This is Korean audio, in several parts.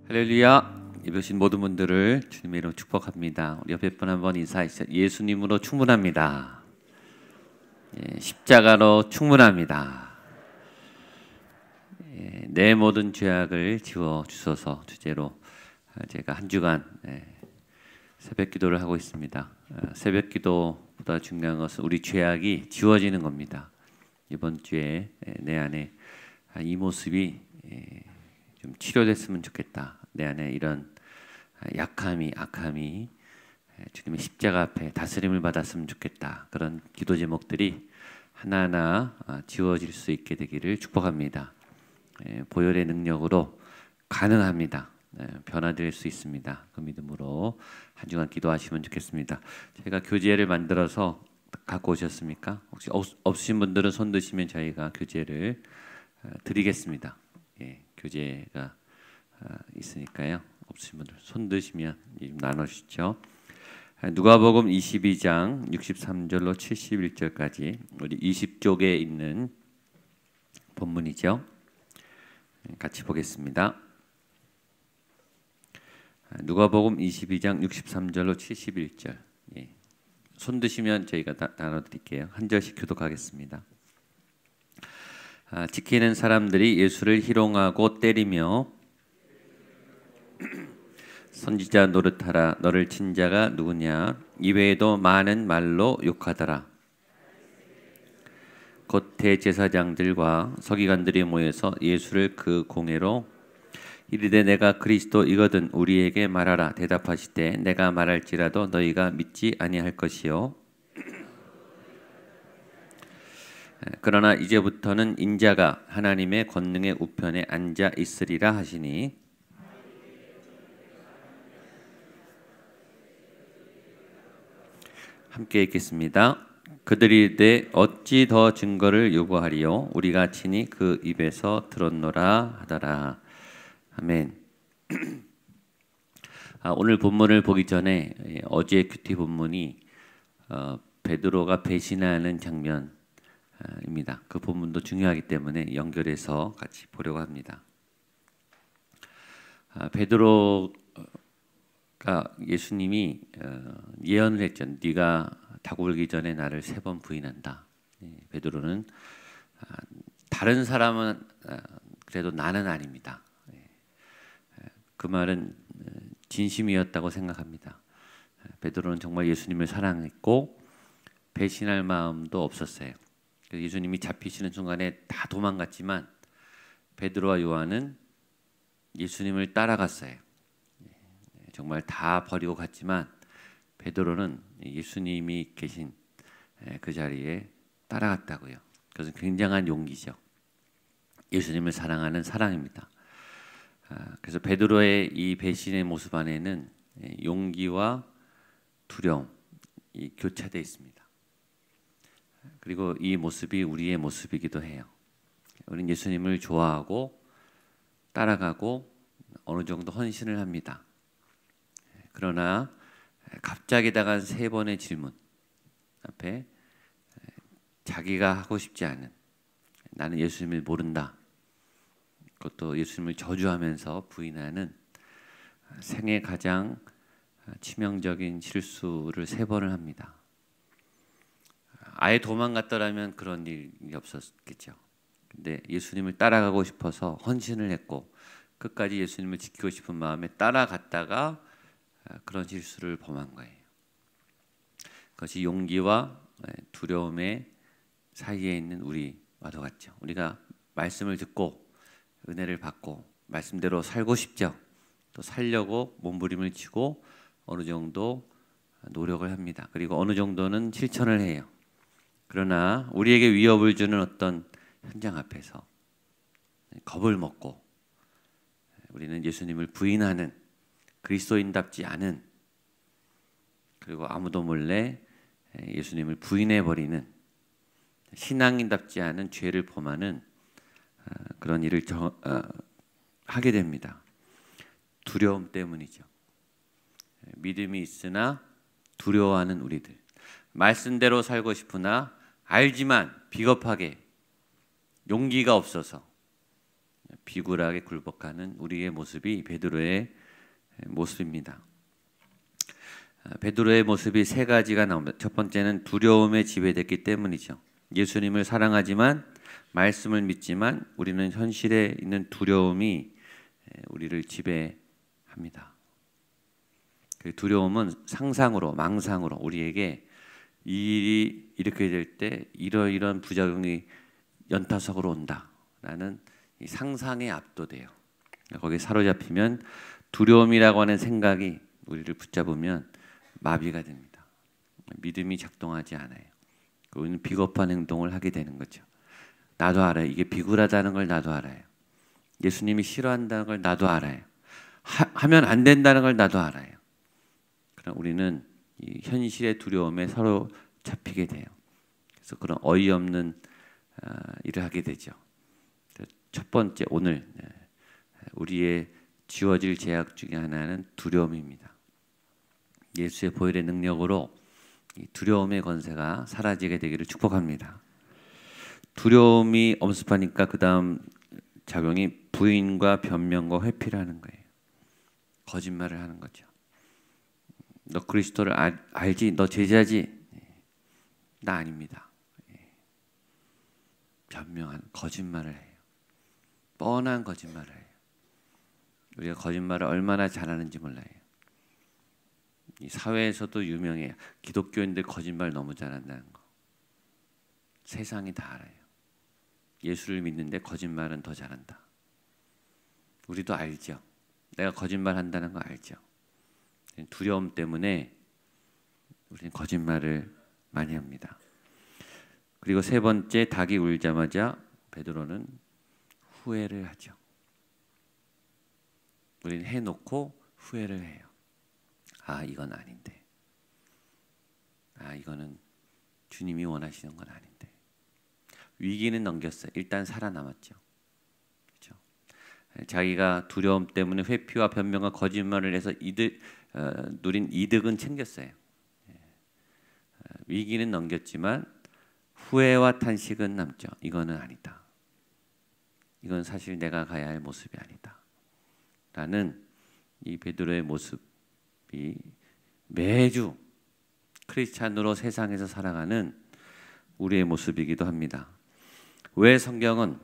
할렐루야. 예배 오신 모든 분들을 주님의 이름으로 축복합니다. 우리 옆에 분 한번 인사하시죠. 예수님으로 충분합니다. 십자가로 충분합니다. 내 모든 죄악을 지워 주소서 주제로 제가 한 주간 새벽 기도를 하고 있습니다. 새벽 기도보다 중요한 것은 우리 죄악이 지워지는 겁니다. 이번 주에 내 안에 이 모습이 좀 치료됐으면 좋겠다. 내 안에 이런 약함이, 악함이 주님의 십자가 앞에 다스림을 받았으면 좋겠다. 그런 기도 제목들이 하나하나 지워질 수 있게 되기를 축복합니다. 보혈의 능력으로 가능합니다. 변화될 수 있습니다. 그 믿음으로 한 주간 기도하시면 좋겠습니다. 제가 교재를 만들어서 갖고 오셨습니까? 혹시 없으신 분들은 손 드시면 저희가 교재를 드리겠습니다. 교재가 있으니까요. 없으신 분들 손 드시면 나눠주시죠. 누가복음 22장 63절로 71절까지 우리 20쪽에 있는 본문이죠. 같이 보겠습니다. 누가복음 22장 63절로 71절. 손 드시면 저희가 나눠드릴게요. 한 절씩 교독하겠습니다. 지키는 사람들이 예수를 희롱하고 때리며 선지자 노릇하라. 너를 친 자가 누구냐? 이외에도 많은 말로 욕하더라. 곧 대제사장들과 서기관들이 모여서 예수를 그 공회로 이르되 내가 그리스도이거든 우리에게 말하라. 대답하시되 내가 말할지라도 너희가 믿지 아니할 것이요 그러나 이제부터는 인자가 하나님의 권능의 우편에 앉아 있으리라 하시니 함께 읽겠습니다. 그들이 이르되 어찌 더 증거를 요구하리요 우리가 친히 그 입에서 들었노라 하더라. 아멘. 오늘 본문을 보기 전에 어제 큐티 본문이 베드로가 배신하는 장면입니다. 그 본문도 중요하기 때문에 연결해서 같이 보려고 합니다. 베드로가 예수님이 예언을 했죠. 네가 닭 울기 전에 나를 3번 부인한다. 베드로는 다른 사람은 그래도 나는 아닙니다. 그 말은 진심이었다고 생각합니다. 베드로는 정말 예수님을 사랑했고 배신할 마음도 없었어요. 예수님이 잡히시는 순간에 다 도망갔지만 베드로와 요한은 예수님을 따라갔어요. 정말 다 버리고 갔지만 베드로는 예수님이 계신 그 자리에 따라갔다고요. 그것은 굉장한 용기죠. 예수님을 사랑하는 사랑입니다. 그래서 베드로의 이 배신의 모습 안에는 용기와 두려움이 교차되어 있습니다. 그리고 이 모습이 우리의 모습이기도 해요. 우리는 예수님을 좋아하고 따라가고 어느 정도 헌신을 합니다. 그러나 갑자기 당한 3번의 질문 앞에 자기가 하고 싶지 않은 나는 예수님을 모른다. 그것도 예수님을 저주하면서 부인하는 생애 가장 치명적인 실수를 3번을 합니다. 아예 도망갔더라면 그런 일이 없었겠죠. 근데 예수님을 따라가고 싶어서 헌신을 했고 끝까지 예수님을 지키고 싶은 마음에 따라갔다가 그런 실수를 범한 거예요. 그것이 용기와 두려움의 사이에 있는 우리와도 같죠. 우리가 말씀을 듣고 은혜를 받고 말씀대로 살고 싶죠. 또 살려고 몸부림을 치고 어느 정도 노력을 합니다. 그리고 어느 정도는 실천을 해요. 그러나 우리에게 위협을 주는 어떤 현장 앞에서 겁을 먹고 우리는 예수님을 부인하는 그리스도인답지 않은 그리고 아무도 몰래 예수님을 부인해버리는 신앙인답지 않은 죄를 범하는 그런 일을 하게 됩니다. 두려움 때문이죠. 믿음이 있으나 두려워하는 우리들. 말씀대로 살고 싶으나 알지만 비겁하게 용기가 없어서 비굴하게 굴복하는 우리의 모습이 베드로의 모습입니다. 베드로의 모습이 세 가지가 나옵니다. 첫 번째는 두려움에 지배됐기 때문이죠. 예수님을 사랑하지만 말씀을 믿지만 우리는 현실에 있는 두려움이 우리를 지배합니다. 그 두려움은 상상으로, 망상으로 우리에게 이 일이 이렇게 될 때 이러이러한 부작용이 연타석으로 온다라는 이 상상에 압도돼요. 거기에 사로잡히면 두려움이라고 하는 생각이 우리를 붙잡으면 마비가 됩니다. 믿음이 작동하지 않아요. 우리는 비겁한 행동을 하게 되는 거죠. 나도 알아요. 이게 비굴하다는 걸 나도 알아요. 예수님이 싫어한다는 걸 나도 알아요. 하면 안 된다는 걸 나도 알아요. 그럼 우리는 이 현실의 두려움에 서로 잡히게 돼요. 그래서 그런 어이없는 일을 하게 되죠. 첫 번째, 오늘 우리의 지워질 죄악 중에 하나는 두려움입니다. 예수의 보혈의 능력으로 이 두려움의 권세가 사라지게 되기를 축복합니다. 두려움이 엄습하니까 그 다음 작용이 부인과 변명과 회피를 하는 거예요. 거짓말을 하는 거죠. 너 그리스도를 알지? 너 제자지? 나 아닙니다. 변명하는 거짓말을 해요. 뻔한 거짓말을 해요. 우리가 거짓말을 얼마나 잘하는지 몰라요. 이 사회에서도 유명해요. 기독교인들 거짓말 너무 잘한다는 거. 세상이 다 알아요. 예수를 믿는데 거짓말은 더 잘한다. 우리도 알죠. 내가 거짓말 한다는 거 알죠. 두려움 때문에 우리는 거짓말을 많이 합니다. 그리고 세 번째, 닭이 울자마자 베드로는 후회를 하죠. 우리는 해놓고 후회를 해요. 아, 이건 아닌데. 아, 이거는 주님이 원하시는 건 아닌데. 위기는 넘겼어요. 일단 살아남았죠. 그렇죠? 자기가 두려움 때문에 회피와 변명과 거짓말을 해서 누린 이득은 챙겼어요. 위기는 넘겼지만 후회와 탄식은 남죠. 이거는 아니다. 이건 사실 내가 가야 할 모습이 아니다. 라는 이 베드로의 모습이 매주 크리스찬으로 세상에서 살아가는 우리의 모습이기도 합니다. 왜 성경은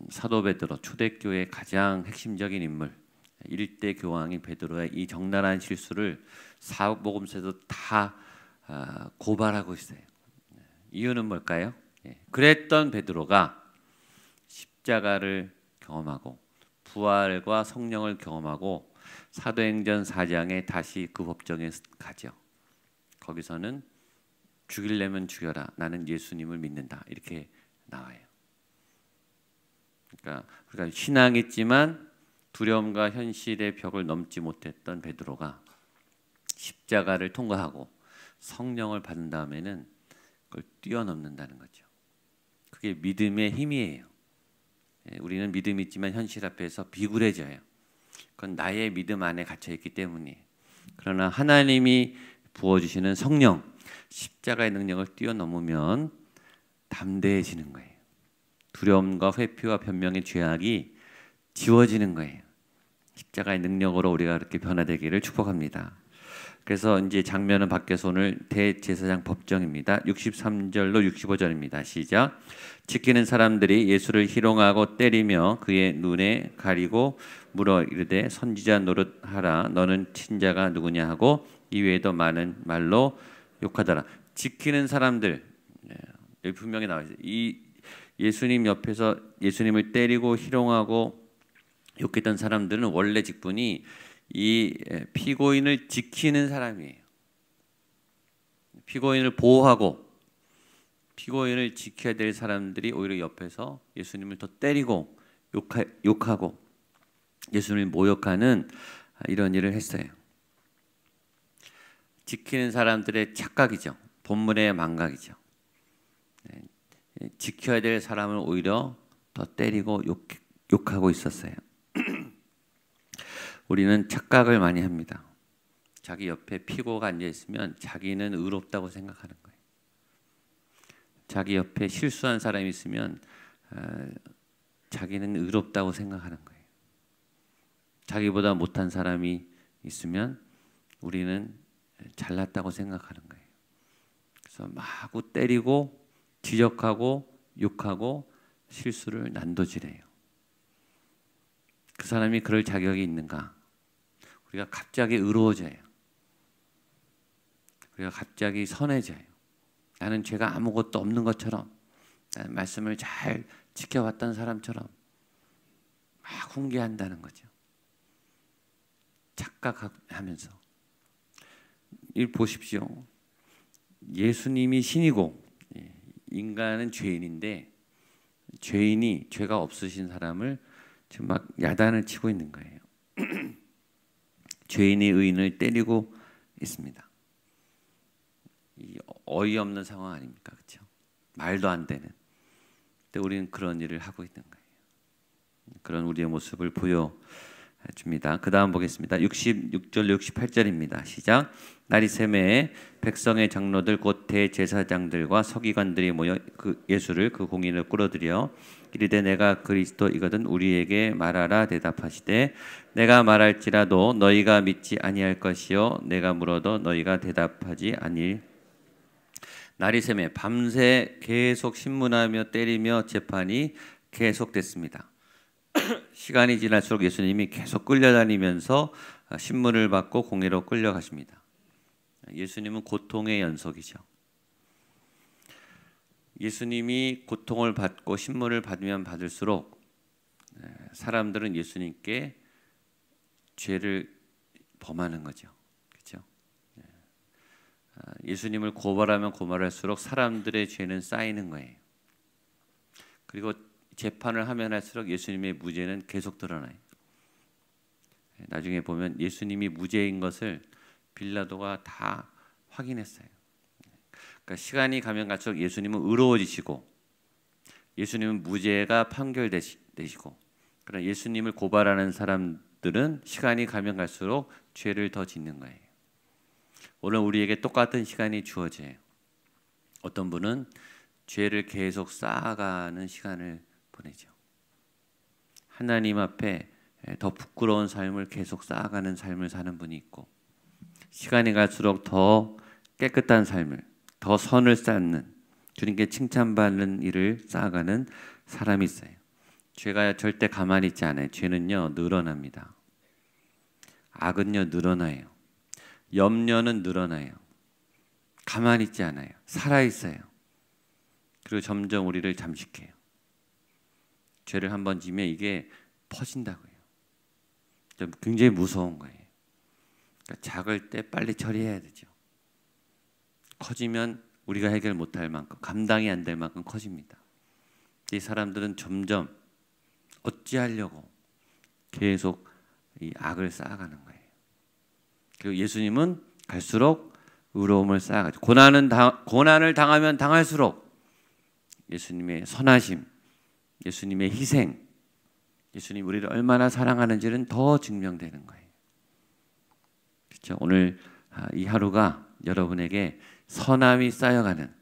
사도 베드로, 초대교회의 가장 핵심적인 인물, 일대 교황인 베드로의 이 적나라한 실수를 사복음서에도 다 고발하고 있어요. 이유는 뭘까요? 그랬던 베드로가 십자가를 경험하고 부활과 성령을 경험하고 사도행전 4장에 다시 그 법정에 가죠. 거기서는 죽이려면 죽여라. 나는 예수님을 믿는다. 이렇게 나와요. 그러니까 우리가 신앙이 있지만 두려움과 현실의 벽을 넘지 못했던 베드로가 십자가를 통과하고 성령을 받은 다음에는 그걸 뛰어넘는다는 거죠. 그게 믿음의 힘이에요. 우리는 믿음이 있지만 현실 앞에서 비굴해져요. 그건 나의 믿음 안에 갇혀 있기 때문이에요. 그러나 하나님이 부어주시는 성령, 십자가의 능력을 뛰어넘으면 담대해지는 거예요. 두려움과 회피와 변명의 죄악이 지워지는 거예요. 십자가의 능력으로 우리가 그렇게 변화되기를 축복합니다. 그래서 이제 장면은 바뀌어서 오늘 대제사장 법정입니다. 63절로 65절입니다. 시작. 지키는 사람들이 예수를 희롱하고 때리며 그의 눈에 가리고 물어 이르되 선지자 노릇하라. 너는 친자가 누구냐 하고 이외에도 많은 말로 욕하더라. 지키는 사람들, 여기 분명히 나와 있어요. 이 예수님 옆에서 예수님을 때리고 희롱하고 욕했던 사람들은 원래 직분이 이 피고인을 지키는 사람이에요. 피고인을 보호하고 피고인을 지켜야 될 사람들이 오히려 옆에서 예수님을 더 때리고 욕하고 예수님을 모욕하는 이런 일을 했어요. 지키는 사람들의 착각이죠. 본문의 망각이죠. 지켜야 될 사람을 오히려 더 때리고 욕하고 있었어요. 우리는 착각을 많이 합니다. 자기 옆에 피고가 앉아있으면 자기는 의롭다고 생각하는 거예요. 자기 옆에 실수한 사람이 있으면 자기는 의롭다고 생각하는 거예요. 자기보다 못한 사람이 있으면 우리는 잘났다고 생각하는 거예요. 그래서 마구 때리고 지적하고 욕하고 실수를 난도질해요. 그 사람이 그럴 자격이 있는가? 우리가 갑자기 의로워져요. 우리가 갑자기 선해져요. 나는 죄가 아무것도 없는 것처럼, 나는 말씀을 잘 지켜왔던 사람처럼 막 훈계한다는 거죠. 착각하면서. 이 보십시오. 예수님이 신이고 인간은 죄인인데, 죄인이 죄가 없으신 사람을 지금 막 야단을 치고 있는 거예요. 죄인이 의인을 때리고 있습니다. 이 어이없는 상황 아닙니까? 그렇죠? 말도 안 되는. 근데 우리는 그런 일을 하고 있는 거예요. 그런 우리의 모습을 보여줍니다. 그 다음 보겠습니다. 66절 68절입니다. 시작. 날이 새매에 백성의 장로들 곧 대제사장들과 서기관들이 모여 예수를 그 공인을 끌어들여 이르되 내가 그리스도 이거든 우리에게 말하라 대답하시되 내가 말할지라도 너희가 믿지 아니할 것이요 내가 물어도 너희가 대답하지 아니일. 날이 새매 밤새 계속 신문하며 때리며 재판이 계속됐습니다. 시간이 지날수록 예수님이 계속 끌려다니면서 신문을 받고 공회로 끌려가십니다. 예수님은 고통의 연속이죠. 예수님이 고통을 받고 신문을 받으면 받을수록 사람들은 예수님께 죄를 범하는 거죠. 그렇죠? 예수님을 고발하면 고발할수록 사람들의 죄는 쌓이는 거예요. 그리고 재판을 하면 할수록 예수님의 무죄는 계속 드러나요. 나중에 보면 예수님이 무죄인 것을 빌라도가 다 확인했어요. 그러니까 시간이 가면 갈수록 예수님은 의로워지시고 예수님은 무죄가 판결되시고, 그러나 예수님을 고발하는 사람들은 시간이 가면 갈수록 죄를 더 짓는 거예요. 오늘 우리에게 똑같은 시간이 주어져요. 어떤 분은 죄를 계속 쌓아가는 시간을 보내죠. 하나님 앞에 더 부끄러운 삶을 계속 쌓아가는 삶을 사는 분이 있고, 시간이 갈수록 더 깨끗한 삶을, 더 선을 쌓는, 주님께 칭찬받는 일을 쌓아가는 사람이 있어요. 죄가 절대 가만히 있지 않아요. 죄는요 늘어납니다. 악은요 늘어나요. 염려는 늘어나요. 가만히 있지 않아요. 살아있어요. 그리고 점점 우리를 잠식해요. 죄를 한번 지면 이게 퍼진다고요. 굉장히 무서운 거예요. 그러니까 작을 때 빨리 처리해야 되죠. 커지면 우리가 해결 못할 만큼, 감당이 안 될 만큼 커집니다. 이 사람들은 점점 어찌하려고 계속 이 악을 쌓아가는 거예요. 그리고 예수님은 갈수록 의로움을 쌓아가죠. 고난을 당하면 당할수록 예수님의 선하심, 예수님의 희생, 예수님 우리를 얼마나 사랑하는지는 더 증명되는 거예요. 그렇죠? 오늘 이 하루가 여러분에게 선함이 쌓여가는,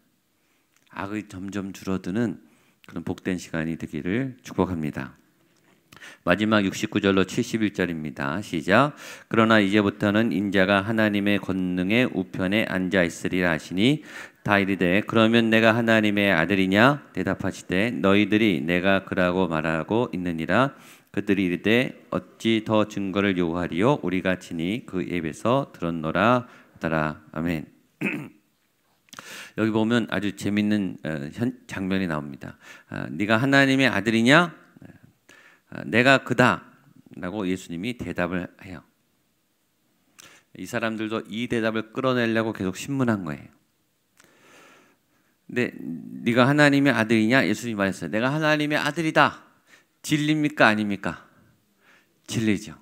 악이 점점 줄어드는 그런 복된 시간이 되기를 축복합니다. 마지막 69절로 71절입니다. 시작. 그러나 이제부터는 인자가 하나님의 권능의 우편에 앉아 있으리라 하시니 다 이르되 그러면 내가 하나님의 아들이냐 대답하시되 너희들이 내가 그라고 말하고 있느니라. 그들이 이르되 어찌 더 증거를 요구하리요 우리가 친히 그 입에서 들었노라 하더라. 아멘. 여기 보면 아주 재밌는 장면이 나옵니다. 네가 하나님의 아들이냐? 내가 그다 라고 예수님이 대답을 해요. 이 사람들도 이 대답을 끌어내려고 계속 신문한 거예요. 근데 네가 하나님의 아들이냐? 예수님이 말했어요. 내가 하나님의 아들이다. 진리입니까? 아닙니까? 진리죠.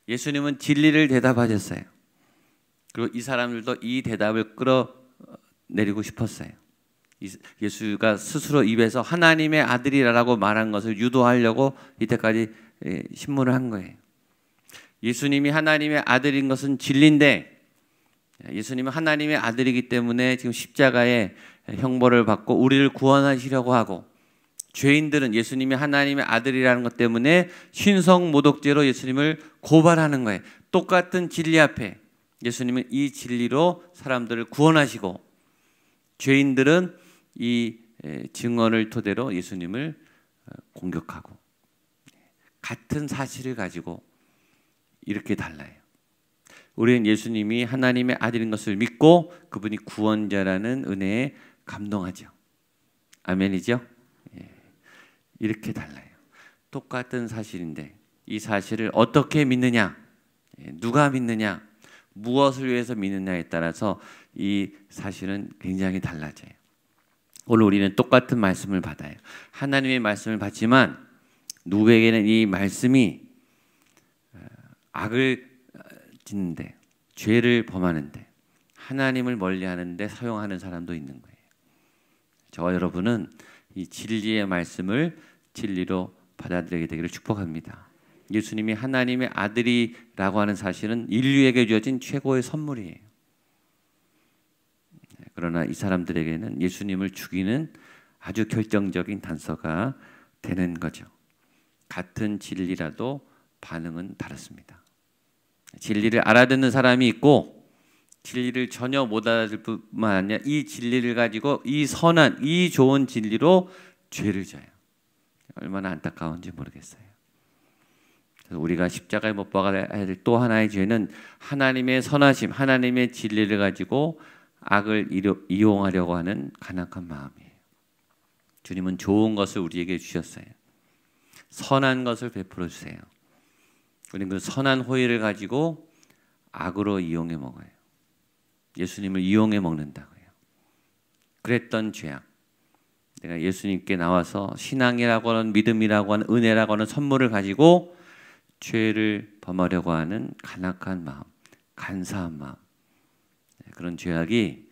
예수님은 진리를 대답하셨어요. 그리고 이 사람들도 이 대답을 끌어내리고 싶었어요. 예수가 스스로 입에서 하나님의 아들이라고 말한 것을 유도하려고 이때까지 신문을 한 거예요. 예수님이 하나님의 아들인 것은 진리인데, 예수님은 하나님의 아들이기 때문에 지금 십자가에 형벌을 받고 우리를 구원하시려고 하고 죄인들은 예수님이 하나님의 아들이라는 것 때문에 신성모독죄로 예수님을 고발하는 거예요. 똑같은 진리 앞에 예수님은 이 진리로 사람들을 구원하시고, 죄인들은 이 증언을 토대로 예수님을 공격하고, 같은 사실을 가지고 이렇게 달라요. 우리는 예수님이 하나님의 아들인 것을 믿고 그분이 구원자라는 은혜에 감동하죠. 아멘이죠? 이렇게 달라요. 똑같은 사실인데 이 사실을 어떻게 믿느냐, 누가 믿느냐, 무엇을 위해서 믿느냐에 따라서 이 사실은 굉장히 달라져요. 오늘 우리는 똑같은 말씀을 받아요. 하나님의 말씀을 받지만 누구에게는 이 말씀이 악을 짓는데, 죄를 범하는데, 하나님을 멀리하는데 사용하는 사람도 있는 거예요. 저와 여러분은 이 진리의 말씀을 진리로 받아들이게 되기를 축복합니다. 예수님이 하나님의 아들이라고 하는 사실은 인류에게 주어진 최고의 선물이에요. 그러나 이 사람들에게는 예수님을 죽이는 아주 결정적인 단서가 되는 거죠. 같은 진리라도 반응은 다릅니다. 진리를 알아듣는 사람이 있고 진리를 전혀 못 알아들 뿐만 아니라 이 진리를 가지고 이 선한, 이 좋은 진리로 죄를 져요. 얼마나 안타까운지 모르겠어요. 그래서 우리가 십자가에 못 박아야 할 또 하나의 죄는 하나님의 선하심, 하나님의 진리를 가지고 악을 이용하려고 하는 간악한 마음이에요. 주님은 좋은 것을 우리에게 주셨어요. 선한 것을 베풀어 주세요. 우리는 그 선한 호의를 가지고 악으로 이용해 먹어요. 예수님을 이용해 먹는다고요. 그랬던 죄악. 내가 예수님께 나와서 신앙이라고 하는, 믿음이라고 하는, 은혜라고 하는 선물을 가지고 죄를 범하려고 하는 간악한 마음, 간사한 마음, 그런 죄악이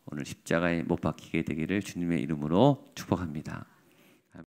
오늘 십자가에 못 박히게 되기를 주님의 이름으로 축복합니다.